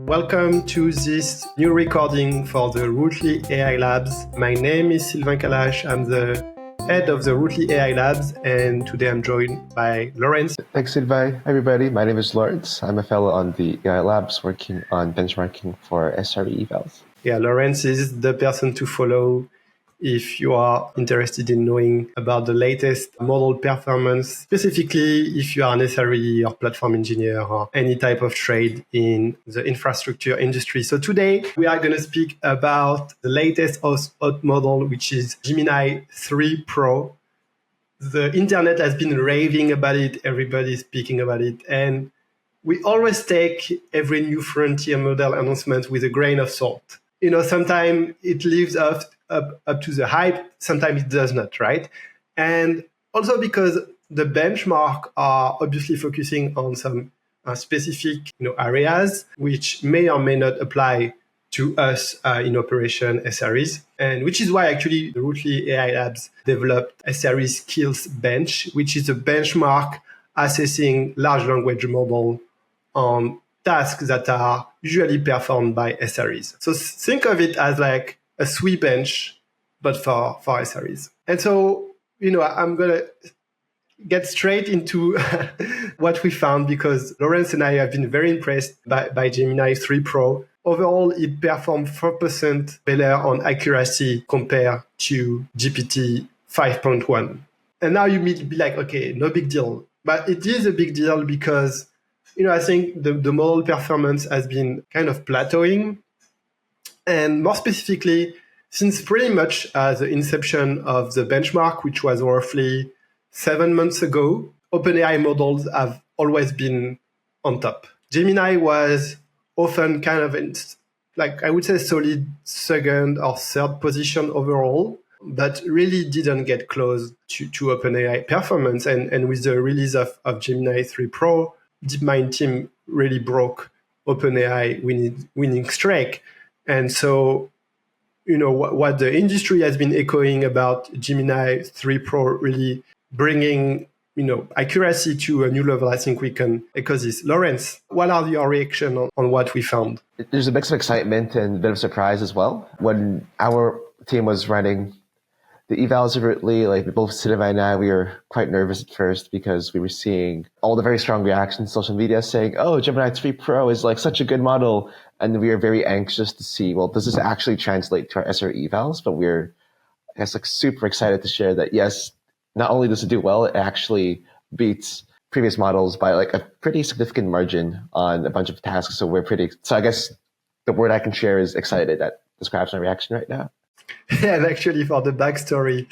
Welcome to this new recording for the Rootly AI Labs. My name is Sylvain Kalache. I'm the head of the Rootly AI Labs, and today I'm joined by Laurence. Thanks, Sylvain. Hi, everybody. My name is Laurence. I'm a fellow on the AI Labs working on benchmarking for SRE evals. Yeah, Laurence is the person to follow if you are interested in knowing about the latest model performance, specifically if you are an SRE or platform engineer or any type of trade in the infrastructure industry. So today we are going to speak about the latest hot model, which is Gemini 3 Pro. The internet has been raving about it. Everybody's speaking about it. And we always take every new frontier model announcement with a grain of salt. You know, sometimes it lives up to the hype, sometimes it does not, right? And also because the benchmark are obviously focusing on some specific areas which may or may not apply to us in operation SREs. And which is why actually the Rootly AI Labs developed SRE-skills-bench, which is a benchmark assessing large language model on tasks that are usually performed by SREs. So think of it as like a SWE bench, but for SREs. And so, I'm going to get straight into what we found because Laurence and I have been very impressed by Gemini 3 Pro. Overall, it performed 4% better on accuracy compared to GPT 5.1. And now you may be like, okay, no big deal. But it is a big deal because I think the model performance has been kind of plateauing. And more specifically, since pretty much the inception of the benchmark, which was roughly 7 months ago, OpenAI models have always been on top. Gemini was often kind of in, I would say, solid second or third position overall, but really didn't get close to OpenAI performance. And with the release of Gemini 3 Pro, DeepMind team really broke OpenAI winning streak. And so, what the industry has been echoing about Gemini 3 Pro really bringing, accuracy to a new level, I think we can echo this. Laurence, what are your reactions on what we found? There's a mix of excitement and a bit of surprise as well. When our team was running the evals overtly, both Sylvain and I, we were quite nervous at first because we were seeing all the very strong reactions on social media saying, oh, Gemini 3 Pro is such a good model. And we are very anxious to see, well, does this actually translate to our SRE evals? But we're, super excited to share that, yes, not only does it do well, it actually beats previous models by a pretty significant margin on a bunch of tasks. So I guess the word I can share is excited. That describes my reaction right now. Yeah, and actually for the backstory,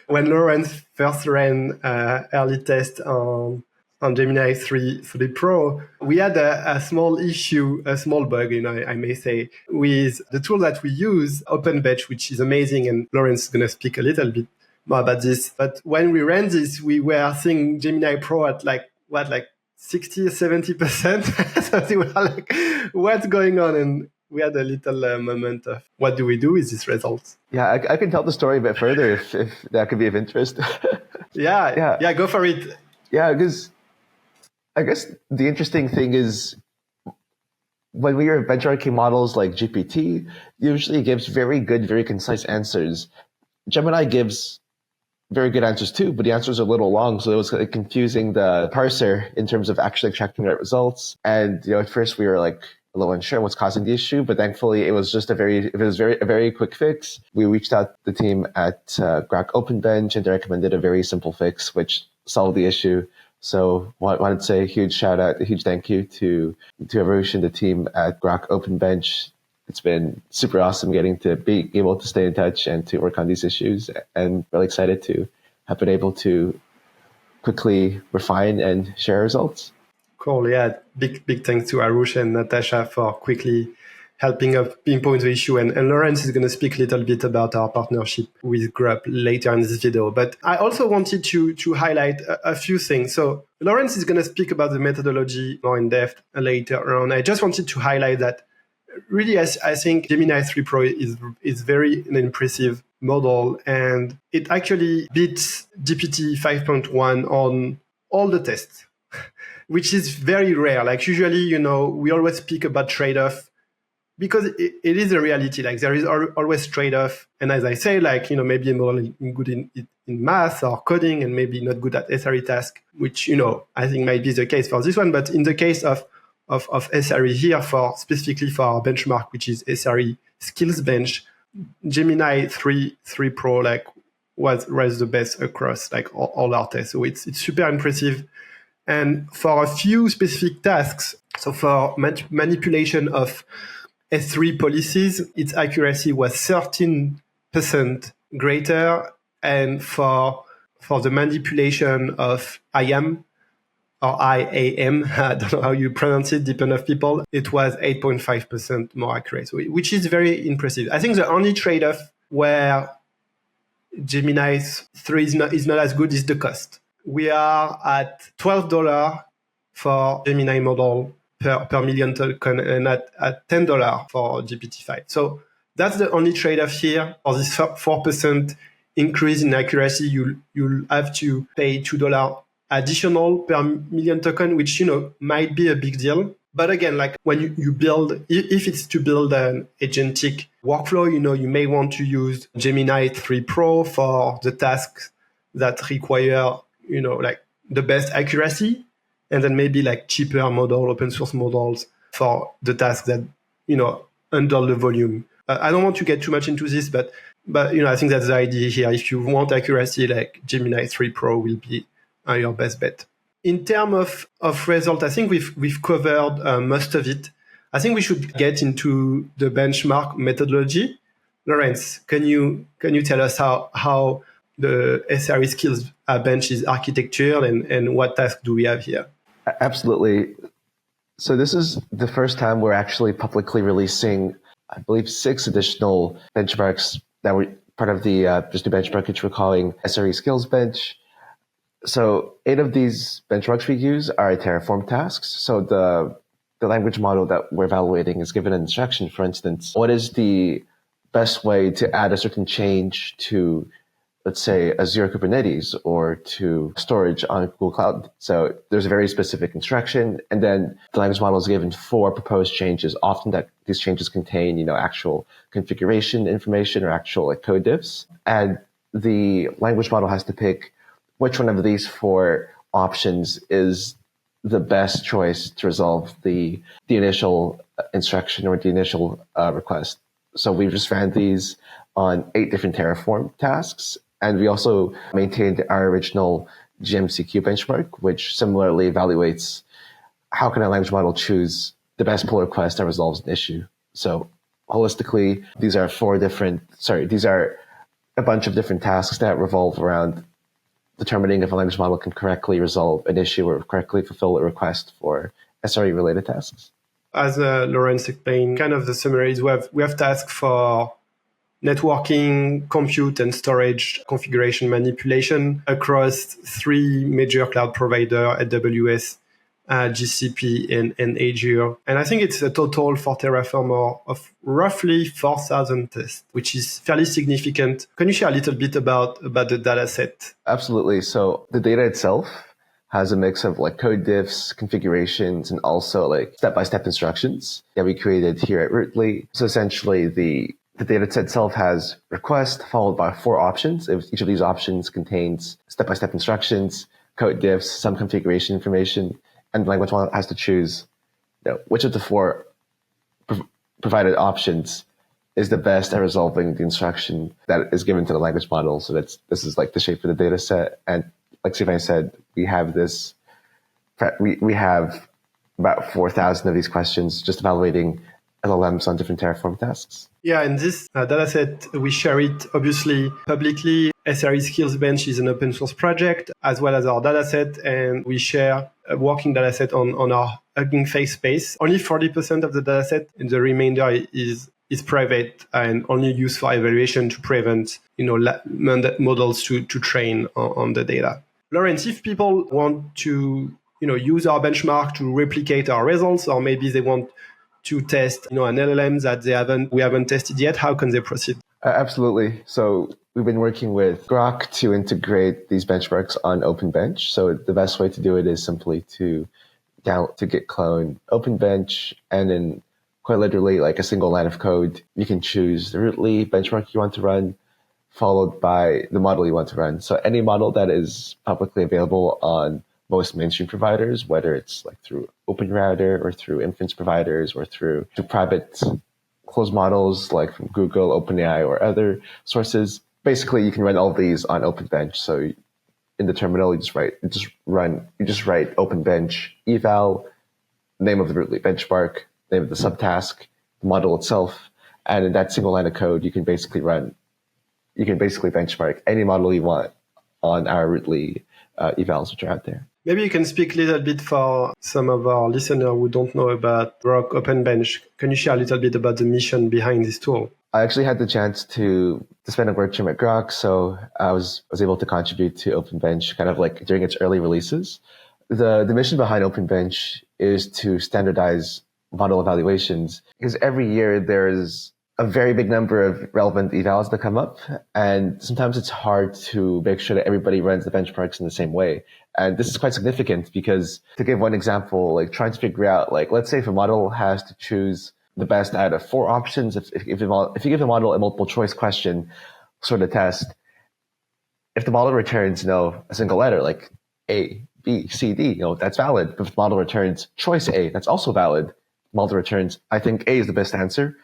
when Laurence first ran early test on Gemini 3 Pro, we had a small issue, a small bug, I may say, with the tool that we use, OpenBench, which is amazing, and Laurence is going to speak a little bit more about this. But when we ran this, we were seeing Gemini Pro at 60 or 70%. So we were like, what's going on? And we had a little moment of what do we do with these results? Yeah, I can tell the story a bit further if that could be of interest. Yeah, go for it. Yeah, because I guess the interesting thing is when we are benchmarking models like GPT, usually gives very good, very concise answers. Gemini gives very good answers too, but the answers are a little long, so it was confusing the parser in terms of actually extracting the right results. And at first we were a little unsure what's causing the issue, but thankfully it was just a very quick fix. We reached out to the team at Grok OpenBench, and they recommended a very simple fix which solved the issue. So I wanted to say a huge shout out, a huge thank you to Arush and the team at Grok OpenBench. It's been super awesome getting to be able to stay in touch and to work on these issues, and really excited to have been able to quickly refine and share results. Cool. Yeah. Big thanks to Arush and Natasha for quickly helping us pinpoint the issue. And Laurence is going to speak a little bit about our partnership with Grok later in this video. But I also wanted to highlight a few things. So Laurence is going to speak about the methodology more in depth later on. I just wanted to highlight that really, I think Gemini 3 Pro is very an impressive model, and it actually beats GPT 5.1 on all the tests, which is very rare. Usually, we always speak about trade-off because it is a reality. Like there is always trade-off. And as I say, like, maybe a model good in math or coding and maybe not good at SRE task, which, I think might be the case for this one. But in the case of SRE here specifically for our benchmark, which is SRE-skills-bench, Gemini 3 Pro, like, was the best across like all our tests. So it's super impressive. And for a few specific tasks, so for manipulation of S3 policies, its accuracy was 13% greater. And for the manipulation of IAM or IAM, I don't know how you pronounce it, depending on people, it was 8.5% more accurate, which is very impressive. I think the only trade-off where Gemini 3 is not as good is the cost. We are at $12 for Gemini model per million token and at $10 for GPT-5. So that's the only trade-off here. For this 4% increase in accuracy, you'll have to pay $2 additional per million token, which, might be a big deal. But again, like when you build, if it's to build an agentic workflow, you may want to use Gemini 3 Pro for the tasks that require, like the best accuracy, and then maybe like cheaper model, open source models for the tasks that, handle the volume. I don't want to get too much into this, but I think that's the idea here. If you want accuracy, like Gemini 3 Pro will be your best bet. In terms of result, I think we've covered most of it. I think we should get into the benchmark methodology. Laurence, can you tell us how the SRE-skills-bench is architectured and what tasks do we have here? Absolutely. So this is the first time we're actually publicly releasing, I believe, 6 additional benchmarks that were part of the just a benchmark which we're calling SRE-skills-bench. So 8 of these benchmarks we use are Terraform tasks. So the language model that we're evaluating is given an instruction, for instance, what is the best way to add a certain change to, let's say, Azure Kubernetes or to storage on Google Cloud. So there's a very specific instruction, and then the language model is given 4 proposed changes. Often that these changes contain, actual configuration information or actual code diffs. And the language model has to pick which one of these 4 options is the best choice to resolve the initial instruction or the initial request. So we've just ran these on 8 different Terraform tasks. And we also maintained our original GMCQ benchmark, which similarly evaluates how can a language model choose the best pull request that resolves an issue. So holistically, these are a bunch of different tasks that revolve around determining if a language model can correctly resolve an issue or correctly fulfill a request for SRE-related tasks. As Laurence explained, kind of the summary is we have tasks for networking, compute, and storage configuration manipulation across 3 major cloud providers, AWS, GCP, and Azure. And I think it's a total for Terraform of roughly 4,000 tests, which is fairly significant. Can you share a little bit about the data set? Absolutely. So the data itself has a mix of code diffs, configurations, and also step-by-step instructions that we created here at Rootly. So essentially the data set itself has request followed by 4 options. Each of these options contains step-by-step instructions, code diffs, some configuration information, and the language model has to choose which of the 4 provided options is the best at resolving the instruction that is given to the language model. So this is the shape of the data set. And like Sylvain said, we have about 4,000 of these questions just evaluating LLMs on different Terraform tasks. Yeah, and this dataset, we share it obviously publicly. SRE-skills-bench is an open source project as well as our dataset, and we share a working dataset on our Hugging Face space. Only 40% of the dataset, and the remainder is private and only used for evaluation to prevent models to train on the data. Laurence, if people want to use our benchmark to replicate our results, or maybe they want to test an LLM that we haven't tested yet, how can they proceed? Absolutely. So we've been working with Grok to integrate these benchmarks on OpenBench. So the best way to do it is simply to git clone OpenBench and then quite literally like a single line of code. You can choose the rootly benchmark you want to run, followed by the model you want to run. So any model that is publicly available on most mainstream providers, whether it's like through OpenRouter or through inference providers or through private closed models like from Google, OpenAI, or other sources. Basically, you can run all of these on OpenBench. So in the terminal, you just write OpenBench eval, name of the rootly benchmark, name of the subtask, the model itself, and in that single line of code, you can basically benchmark any model you want on our rootly evals which are out there. Maybe you can speak a little bit for some of our listeners who don't know about Grok OpenBench. Can you share a little bit about the mission behind this tool? I actually had the chance to spend a work term at Grok, so I was able to contribute to OpenBench kind of like during its early releases. The mission behind OpenBench is to standardize model evaluations, because every year there's a very big number of relevant evals that come up, and sometimes it's hard to make sure that everybody runs the benchmarks in the same way. And this is quite significant because, to give one example, like trying to figure out, like, let's say if a model has to choose the best out of 4 options, if you give the model a multiple choice question sort of test, if the model returns, a single letter like A, B, C, D, that's valid. But if the model returns choice A, that's also valid. The model returns, I think A is the best answer.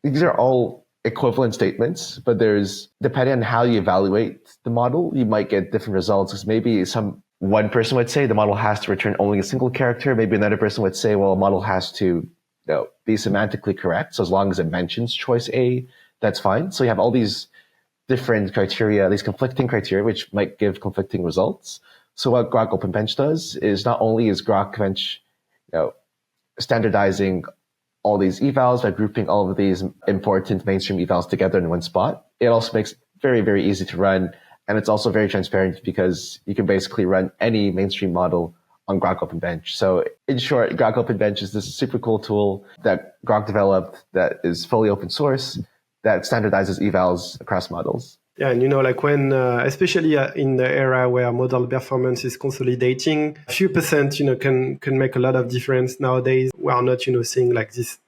These are all equivalent statements, but depending on how you evaluate the model, you might get different results. Because maybe one person would say the model has to return only a single character. Maybe another person would say, well, a model has to be semantically correct. So as long as it mentions choice A, that's fine. So you have all these different criteria, these conflicting criteria, which might give conflicting results. So what Grok OpenBench does is not only is Grok Bench, standardizing all these evals by grouping all of these important mainstream evals together in one spot, it also makes it very, very easy to run. And it's also very transparent because you can basically run any mainstream model on Grok OpenBench. So in short, Grok OpenBench is this super cool tool that Grok developed that is fully open source that standardizes evals across models. Yeah, and like when, especially in the era where model performance is consolidating, a few percent, can make a lot of difference nowadays. We are not, seeing like this,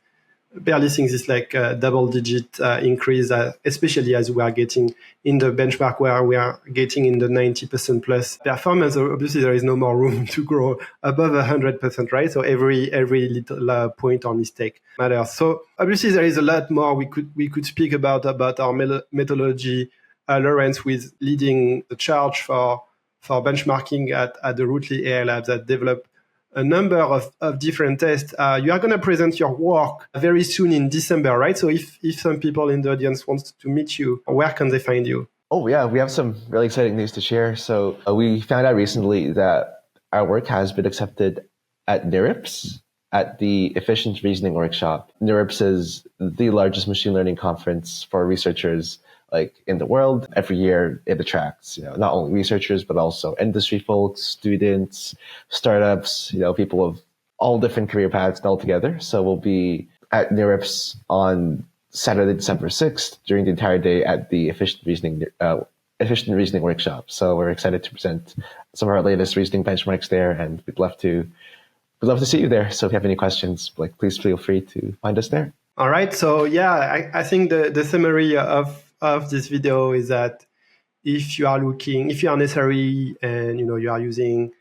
barely seeing this like double-digit increase, especially as we are getting in the benchmark where we are getting in the 90% plus performance. Obviously, there is no more room to grow above 100%, right? So every little point or mistake matters. So obviously, there is a lot more we could speak about our methodology. Laurence, with leading the charge for benchmarking at the Rootly AI Labs that develop a number of different tests. You are going to present your work very soon in December, right? So if some people in the audience wants to meet you, where can they find you? Oh, yeah, we have some really exciting news to share. So we found out recently that our work has been accepted at NeurIPS, at the Efficient Reasoning Workshop. NeurIPS is the largest machine learning conference for researchers in the world. Every year it attracts, not only researchers, but also industry folks, students, startups, people of all different career paths all together. So we'll be at NeurIPS on Saturday, December 6th during the entire day at the Efficient Reasoning Workshop. So we're excited to present some of our latest reasoning benchmarks there, and we'd love to see you there. So if you have any questions, please feel free to find us there. All right. So yeah, I think the summary of this video is that if you are an SRE and you are using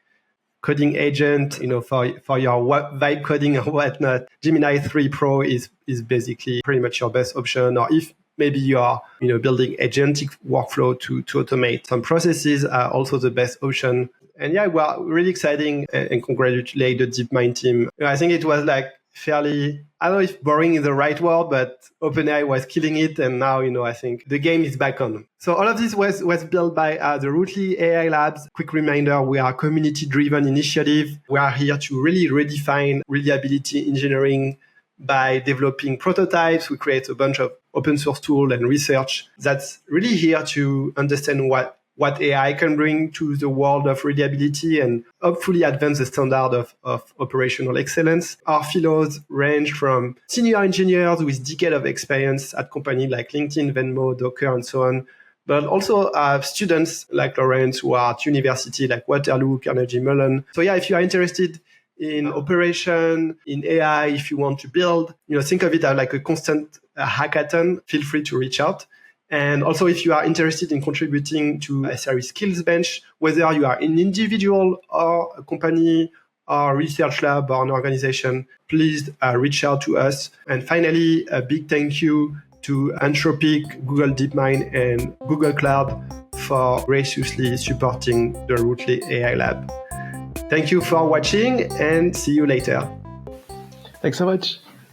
coding agent, for your vibe coding or whatnot, Gemini 3 Pro is basically pretty much your best option. Or if maybe you are building agentic workflow to automate some processes, are also the best option. And yeah, well, really exciting, and congratulate the DeepMind team. I think it was fairly, I don't know if boring is the right word, but OpenAI was killing it. And now, I think the game is back on. So all of this was built by the Rootly AI Labs. Quick reminder, we are a community-driven initiative. We are here to really redefine reliability engineering by developing prototypes. We create a bunch of open source tools and research that's really here to understand what AI can bring to the world of reliability and hopefully advance the standard of operational excellence. Our fellows range from senior engineers with decades of experience at companies like LinkedIn, Venmo, Docker, and so on, but also students like Laurence who are at university like Waterloo, Carnegie Mellon. So yeah, if you are interested in operation, in AI, if you want to build, think of it as like a constant hackathon, feel free to reach out. And also, if you are interested in contributing to SRE-skills-bench, whether you are an individual or a company or research lab or an organization, please reach out to us. And finally, a big thank you to Anthropic, Google DeepMind, and Google Cloud for graciously supporting the Rootly AI Lab. Thank you for watching and see you later. Thanks so much.